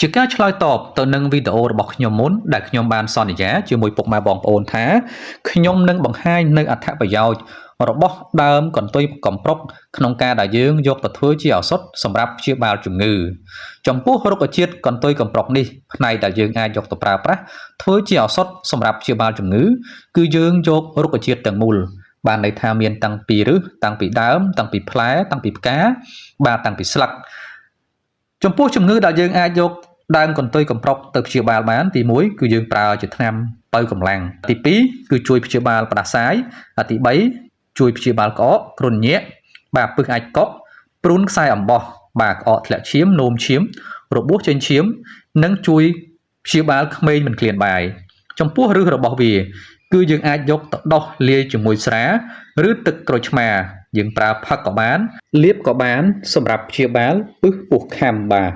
ជាការឆ្លើយតបទៅនឹងវីដេអូរបស់ខ្ញុំមុនដែលខ្ញុំបានសន្យាជាមួយពុកម៉ែបងប្អូនថាខ្ញុំនឹងបង្ហាញនៅអត្ថប្រយោជន៍របស់ដើមកន្ទុយកំប្រុកក្នុងការដែលយើងយកទៅធ្វើជាឱសថសម្រាប់ព្យាបាលជំងឺចំពោះរុក្ខជាតិកន្ទុយកំប្រុកនេះផ្នែកដែលយើងអាចយកទៅប្រើប្រាស់ធ្វើជាឱសថសម្រាប់ព្យាបាលជំងឺគឺយើងយករុក្ខជាតិទាំងមូលបានន័យថាមានតាំងពីឫសតាំងពីដើមតាំងពីផ្លែតាំងពីផ្កាបាទតាំងពីស្លឹកចំពោះជំងឺដែលយើងអាចយកដើមកន្ទុយកំប្រុកទៅព្យាបាលបានទី1គឺយើងប្រើជាថ្នាំបើកម្លាំងទី2គឺជួយព្យាបាលផ្ដាសាយទី3ជួយព្យាបាលក្អកគ្រុនញាក់បាទពឹសអាចកក់ព្រួនខ្សែអំបោះបាទក្អកធ្លាក់ឈាមនោមឈាមរបួសចេញឈាមនិងជួយព្យាបាលក្មេងមិនឃ្លានបាយចំពោះឫសរបស់វាគឺយើងអាចយកទៅដោះលាយជាមួយស្រាឬទឹកក្រូចឆ្មាយើងប្រើផឹកក៏បានលាបក៏បានសម្រាប់ព្យាបាលពឹសពោះខាំបាទ